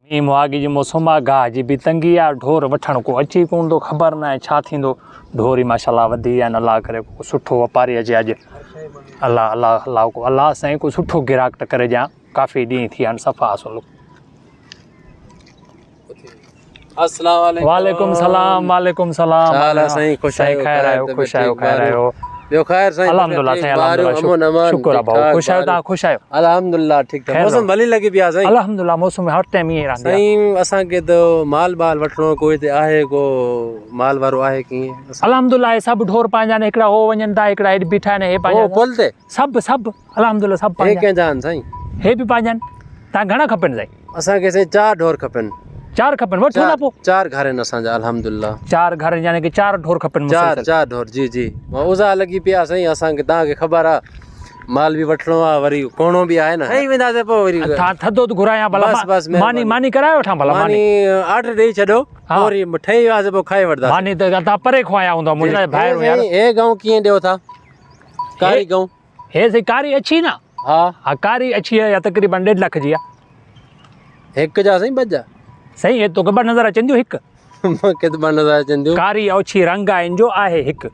मींहुं मुआगी जी मौसम आहे, गाह जी बि तंगी आहे, ढोर वठण को अची कोन थो, ख़बर न आहे छा थींदो। ढोर ई माशाल्लाह वधी विया आहिनि, अलाह करे को सुठो वापारी अचे अॼु। अलाह अलाह अलाह को अलाह साईं को सुठो गिराक त करे ॾियां। काफ़ी ॾींहं थी विया आहिनि, सफ़ा असुलु। अस्सलाम वालेकुम। वालेकुम सलाम, वालेकुम सलाम। साला साईं खुश आयो, खैर आयो, खुश आयो, खैर आयो। ॿियो ख़ैर साईं? अल्हम्दुलिल्लाह साईं, अल्हम्दुलिल्लाह, शुक्र आहे भाऊ, खुश आयो तव्हां? खुश आयो? अल्हम्दुलिल्लाह ठीक ठाक। मौसम भली लगी पिया साईं? अल्हम्दुलिल्लाह, मौसम हर टाइम ईअं रहंदी आहे साईं। असांखे त माल बाल वठणो कोई हिते आहे, को माल वारो आहे कीअं? अल्हम्दुलिल्लाह, सभु ढोर पंहिंजा आहिनि, हिकिड़ा हो वञनि था, हिकिड़ा हेठि बीठा आहिनि, हे पंहिंजा पुल ते सभु सभु अल्हम्दुलिल्लाह सभु हे पंहिंजा कंहिंजा आहिनि साईं? हे बि पंहिंजा आहिनि। तव्हां घणा खपनि साईं? असांखे साईं 4 ढोर खपनि। 4 खपनि, वठो न पोइ। 4 घर आहिनि असांजा अल्हम्दुलिल्लाह। 4 घर यानी कि 4 ढोर खपनि। 4 ढोर, जी जी। उज़ा लगी पिया साईं, असांखे तव्हांखे ख़बर आहे माल बि वठणो आहे, वरी कोणो बि आहे न। साईं वेंदासीं पोइ वरी थधो त घुरायां भला, बस मानी मानी कराए वठां भला। मानी ऑर्डर ॾेई छॾो, वरी ठही वियासीं पोइ खाई वठंदासीं। मानी त तव्हां परे खुआया हूंदव मुंहिंजा ॿाहिरि यार। हे गांव कीअं ॾियो था? कारी गांव हे साईं कारी अच्छी न? हा कारी अच्छी आहे, या तक़रीबन 1.5 लख जी आहे। हिकु जा साईं? 2 जा सही है, तोखे 2 नज़र अचनि थियूं? हिकु मूंखे त 2 नज़र अचनि थियूं। कारी अच्छी रंग आहे इन जो, आहे हिकु,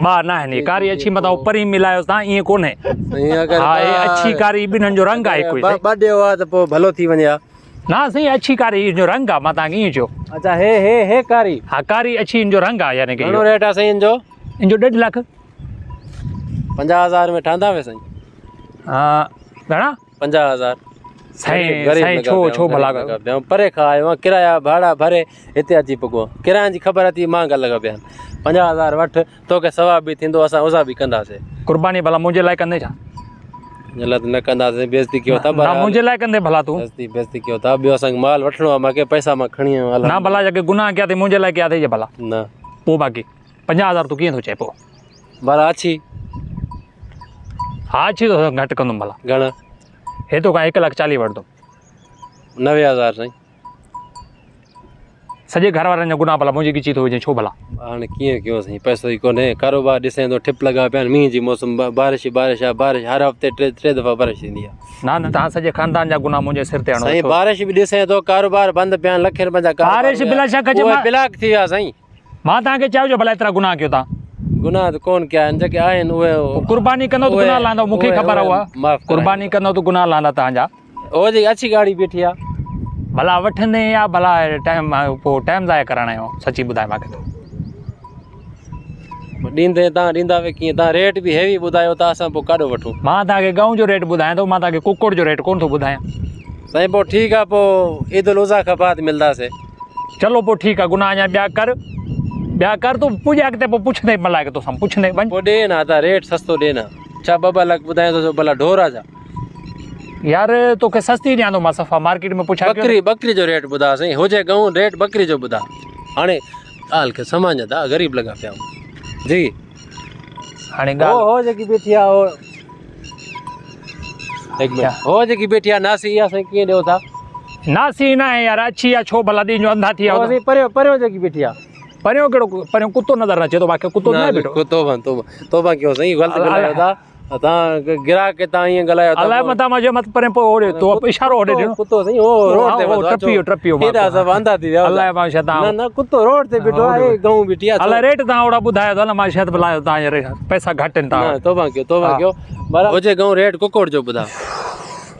2 न आहिनि। कारी अच्छी मतिलबु परी मिलायोसि तव्हां, ईअं कोन्हे। हा, हे अच्छी कारी ॿिन्हिनि जो रंग आहे हिकु। 2 ॾियो आहे त पोइ भलो थी वञे। ना साईं, अच्छी कारी जो रंग आहे, मां तव्हांखे ईअं चयो। अच्छा, हे कारी? हा, कारी अच्छी इन जो रंग आहे, यानी कि घणो रेट आहे साईं इन जो? इन जो 1.5 लख। 50,000 में ठहंदा वे साईं? हा, घणा? 50,000 साईं। छो भला परे खां आयो आहियां, किराया भाड़ा भरे हिते अची पुॻो। किरायनि जी ख़बर अथई महांगा लॻा पिया आहिनि। 50,000 वठि, तोखे सवाब बि थींदो, असां उज़ा बि कंदासीं। कुर्बानी भला मुंहिंजे लाइ कंदे छा? गलत न कंदासीं, बेइज़ती कयो था। मुंहिंजे लाइ कंदे भला तूं? बेइज़ती कयो था। ॿियो असांखे माल वठणो आहे, मूंखे पैसा मां खणी आयो। ना भला, जेके गुनाह कया अथई मुंहिंजे लाइ कया अथई भला? न। पोइ बाक़ी 50,000 तूं कीअं थो चए पोइ? भला अच्छी? हा, अच्छी तो घटि कंदुमि भला। घणा? हे तो 1,40,000 वठंदुमि। 90,000 साईं। सॼे घर वारनि जा गुनाह भला मुंहिंजी गिची थो विझे, छो भला? हाणे कीअं कयूं साईं, पैसो ई कोन्हे। कारोबार ॾिसें थो ठिप लॻा पिया आहिनि। मींहं जी मौसम, बारिश आहे। बारिश हर हफ़्ते 3 दफ़ा बारिश थींदी आहे। न तव्हां सॼे ख़ानदान जा गुनाह मुंहिंजे सिर ते आणो साईं। बारिश बि ॾिसें थो, कारोबार बंदि पिया आहिनि, लख रुपए जा बारिश बिला शक ब्लॉक थी विया साईं। मां तव्हांखे चयो भला एतिरा गुनाह कयो तव्हां? गुनाह त कोन कया आहिनि, जेके आहिनि उहे। कुर्बानी कंदो त गुनाह लहंदो, मूंखे ख़बर आहे उहा। कुर्बानी कंदो त गुनाह लहंदा तव्हांजा। ओ जी अच्छी गाड़ी बीठी आहे भला, वठंदे या भला टाइम पोइ टाइम ज़ाया कराइणा आहियो? सची ॿुधाए मूंखे तो। ॾींदे तव्हां ॾींदा वे कीअं? तव्हां रेट बि हेवी ॿुधायो था, असां पोइ काॾो वठूं? मां तव्हांखे गऊं जो रेट ॿुधायां थो, मां तव्हांखे कुकुड़ जो रेट कोन थो ॿुधायां साईं। पोइ ठीकु आहे, पोइ ईद उल अज़हा खां बाद मिलंदासीं। चलो पोइ ठीकु आहे, गुनाह अञा ॿिया कर तूं पुॼे अॻिते, पोइ पुछंदे भला के तोसां पुछंदे वञ। पोइ ॾे न, तव्हां रेट सस्तो ॾे न। छा 2 लख ॿुधाए थो भला ढोर आहे छा? यार तोखे सस्ती ॾियां थो मां, सफ़ा मार्केट में पुछा। बकरी जो रेट ॿुधा साईं, हुजे गऊं रेट बकरी जो ॿुधा। हाणे ॻाल्हि खे सम्झंदा, ग़रीब लॻा पिया जी। हाणे हो जेकी बीठी आहे, हो जेकी बीठी आहे नासी, इहा साईं कीअं ॾियो था? नासी न आहे यार, अच्छी आहे। छो भला ॾींहं जो अंधा थी विया? परियों जेकी बीठी आहे, परियों कहिड़ो? परियों कुतो नज़र अचे थो मूंखे? कुतो न बीठो? तोबा कयो साईं, ग़लति ॻाल्हायो था तव्हां। गिराक खे तव्हां ईअं ॻाल्हायो था। अलाए मथां मुंहिंजे मत परे पोइ तो इशारो होॾे ॾिनो। कुतो साईं हो रोड ते टपियो हेॾा सभु अंधा थी विया। अलाए मां शायदि न कुतो रोड ते बीठो आहे, गऊं बीठी आहे। अलाए रेट तव्हां ओड़ा ॿुधायो था न, मां शायदि बुलायो तव्हां पैसा घटि आहिनि तव्हां। तोबा कयो भला, हुजे गऊं रेट कुकुड़ जो ॿुधा।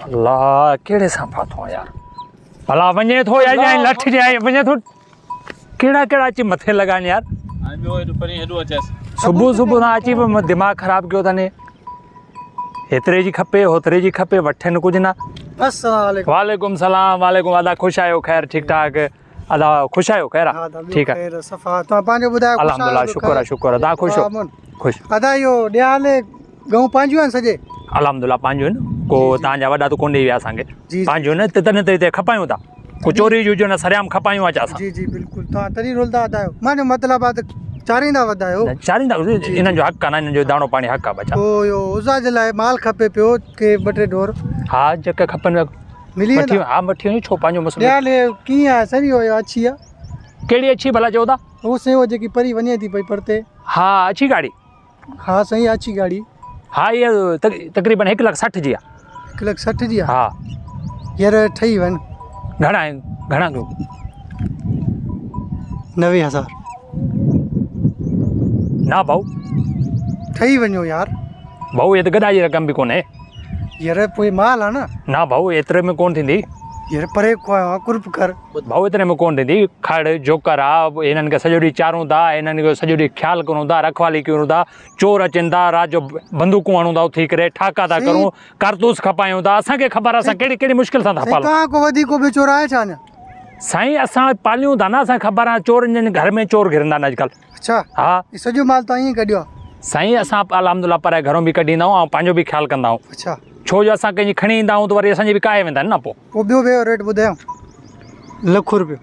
अलाह कहिड़े सां फाथो आहे यार? भला वञे थो या लठ जाए वञे थो? कहिड़ा अची मथे लॻाइनि यार? सुबुह ना अची दिमाग़ ख़राब कयो अथनि। हेतिरे जी खपे, होतिरे जी खपे, वठनि कुझु न। वालेकुम सलाम। वालेकुम। अदा खुश आयो? खैर ठीक ठाक? अदा खुश आयो? खैर ठीक है। अल्हम्दुलिल्लाह, शुक्र है। तव्हां खुश हो? खुश। अदा इहो ॾियाल गऊं पंहिंजियूं आहिनि सॼे? अल्हम्दुलिल्लाह पंहिंजियूं आहिनि। को तव्हांजा वॾा त कोन ॾेई विया असांखे, पंहिंजियूं आहिनि। तितन ते हिते खपायूं था, को चोरी जो हुजे न, सरियाम खपायूं अचां असां। जी जी बिल्कुलु, तव्हां तॾहिं रुलंदा अदायो। मां मतिलबु आहे त चारींदा वधायो? चारींदा, इन्हनि जो हक़ आहे न, इन्हनि जो दाणो पाणी हक़ आहे बचा। पोइ इहो उज़ा जे लाइ माल खपे पियो, के 2-3 ढोर? हा, जेके खपनि मिली वेंदा? हा, वठी वञो, छो पंहिंजो मसइलो। ॾियाल कीअं आहे? सही हो या अच्छी आहे? कहिड़ी अच्छी भला चओ था? उहो साईं, उहो जेकी परी वञे थी पई परते। हा, अच्छी गाड़ी? हा साईं, अच्छी गाड़ी। हा, इहा तक़रीबन 1,60,000 जी आहे। 1,60,000 जी आहे? हा यार ठही वञ। घणा आहिनि घणा कयो 90,000 ना भाऊ ठही वञो यार भाऊ ये त गॾा जी रक़म बि कोन्हे यार पोइ माल आहे न ना भाऊ एतिरे में कोन थींदी यार परे को आयो आहे कुर्ब कर भाऊ एतिरे में कोन थींदी खड़ जोकर आहे हिननि खे सॼो ॾींहुं चारूं था हिननि खे सॼो ॾींहुं ख़्यालु करूं था रखवाली कयूं था चोर अचनि था राति जो बंदूकूं हणूं था उथी करे ठाका था करूं कारतूस खपायूं था असांखे ख़बर आहे असां कहिड़ी कहिड़ी मुश्किल सां था पालूं तव्हां को वधीक को बि चोर आहे छा अञा साईं असां पालियूं था न असांखे ख़बर आहे चोरनि जे घर में चोर घिरंदा आहिनि अॼुकल्ह अच्छा हा ई सॼो माल तव्हां ईअं कढियो आहे साईं असां अलहमदुलिल्लाह पर घरों बि कढींदा आहियूं ऐं पंहिंजो बि ख़्यालु कंदा आहियूं अच्छा छो जो असां कंहिंजी खणी ईंदा आहियूं त वरी असांजी विकाए वेंदा आहिनि न पोइ ॿियो रेट ॿुधायो ₹1,00,000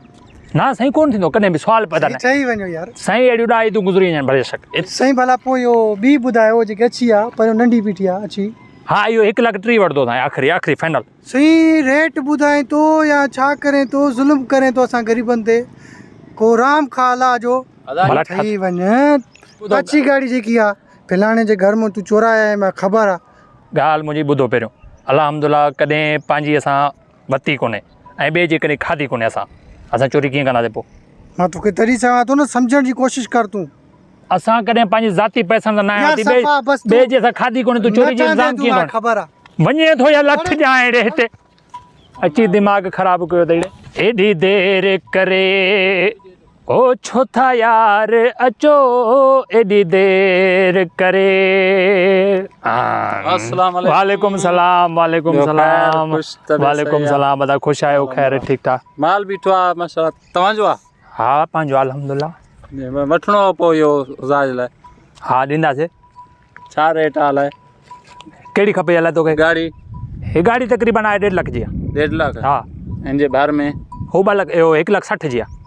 न साईं कोन थींदो कॾहिं बि सुवालु पैदा न ठही वञो यार साईं अहिड़ियूं ॾाढी तूं गुज़री वञनि भले शक साईं भला पोइ इहो ॿी ॿुधायो जेकी अची आहे पर नंढी बीठी आहे अची हा इहो 1,30,000 वठंदो साईं आख़िरी फाइनल साईं रेट ॿुधाए थो या छा करे थो ज़ुल्म करे थो असां ग़रीबनि ते को राम खा अलाह जो भला ठही वञ अची गाड़ी जेकी आहे फलाणे जे घर में तूं चोराया आहे मूंखे ख़बर आहे ॻाल्हि मुंहिंजी ॿुधो पहिरियों अलहमदुलिल्लाह कॾहिं पंहिंजी असां वरिती कोन्हे ऐं ॿिए जे कॾहिं खाधी कोन्हे असां चोरी कीअं कंदासीं पोइ मां तोखे तॾहिं चवां थो न सम्झण जी कोशिशि कर तूं असां कॾहिं पंहिंजी ज़ाती पैसनि सां न यार आयासीं सफ़ा बस ॿिए जे असां खाधी कोन्हे तूं चोरी जो इल्ज़ाम कीअं करणु ख़बर आहे वञे थो या लठ ॼां अहिड़े हिते अची दिमाग़ ख़राबु कयो अथई एॾी देरि करे ओ छो था यार अचो एॾी देरि करे अस्सलाम वालेकुम। वालेकुम सलाम वालेकुम ॿियो सलाम ख़ैर, ख़ुशि तबियत वालेकुम सही आहे। सलाम बदा ख़ुशि आहियो ख़ैर ठीकु ठाक माल बीठो आहे माशाल्लाह तव्हांजो आहे हा पंहिंजो अल्हम्दुलिल्लाह वठिणो आहे पोइ इहो ज़ाज लाइ हा ॾींदासीं छा रेट आहे अलाए कहिड़ी खपे अलाए तोखे गाड़ी हीअ गाड़ी तक़रीबन आहे 1.5 लख जी आहे 1.5 लाख हा हिन जे भर में हू 2 लख इहो 1,60,000 जी आहे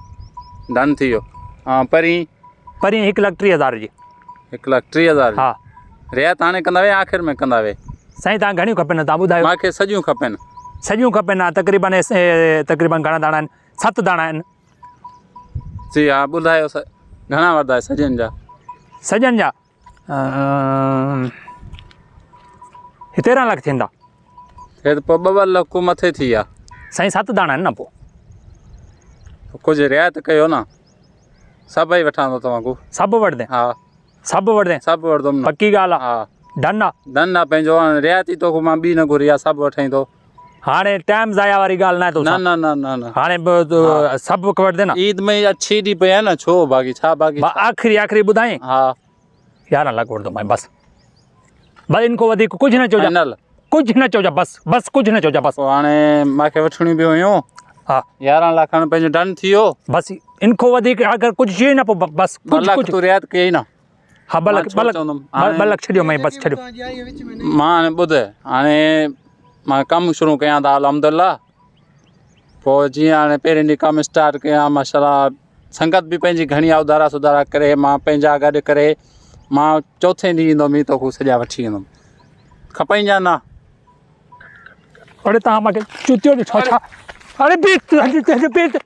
डन थी वियो हा परीं परीं 1,30,000 जी 1,30,000 हा रियायत हाणे कंदा वे आख़िर में कंदा वे साईं तव्हां घणियूं खपनि तव्हां ॿुधायो मूंखे सॼियूं खपनि सॼियूं खपनि तक़रीबन घणा दाणा आहिनि 7 दाणा आहिनि जी हा ॿुधायो घणा वठंदा आहियो सॼनि जा सॼनि जा ही 13 लख थींदा हे त पोइ 2 लख मथे थी विया साईं 7 दाणा आहिनि न पोइ कुझु रियायत कयो न सभई वठंदो तव्हांखो सभु वठंदे हा सभु वठंदे सभु वठंदुमि न पक्की ॻाल्हि हा आहे डन आहे धन आहे पंहिंजो हाणे रियायत ई तोखे मां ॿी न घुरी आहे सभु वठाई थो हाणे टाइम ज़ाया वारी ॻाल्हि न आहे न तोसां न न न न हाणे सभु वठंदे न ईद में अच्छी ॾींहुं पई आहे न छो बाक़ी छा बाक़ी आख़िरी ॿुधाई हा 11 लख वठंदो मां बसि इनखां वधीक कुझु न चइजां फाइनल कुझु न चइजां बसि कुझु न चइजां बसि पोइ हाणे मूंखे वठणियूं बि हुयूं हा 11 लख हाणे पंहिंजो डन थी वियो बसि इनखां वधीक अगरि कुझु चई न पोइ बसि 2 लख तूं रियायत कयई न हा 2 लख छो चवंदुमि? 2 लख छॾियो मैं बसि छॾियो मां हाणे ॿुध हाणे मां कमु शुरू कयां था अलहमदिल्ला पोइ जीअं हाणे पहिरें ॾींहुं कमु स्टार्ट कयां माशाल्लाह संगत बि पंहिंजी घणी आहे उधारा सुधारा करे मां पंहिंजा गॾु करे मां चौथे ॾींहुं ईंदुमि तोखे सॼा वठी ईंदुमि खपाईंजा न अरे तव्हां मूंखे चुतियो ॾिठो छा अरे बीठ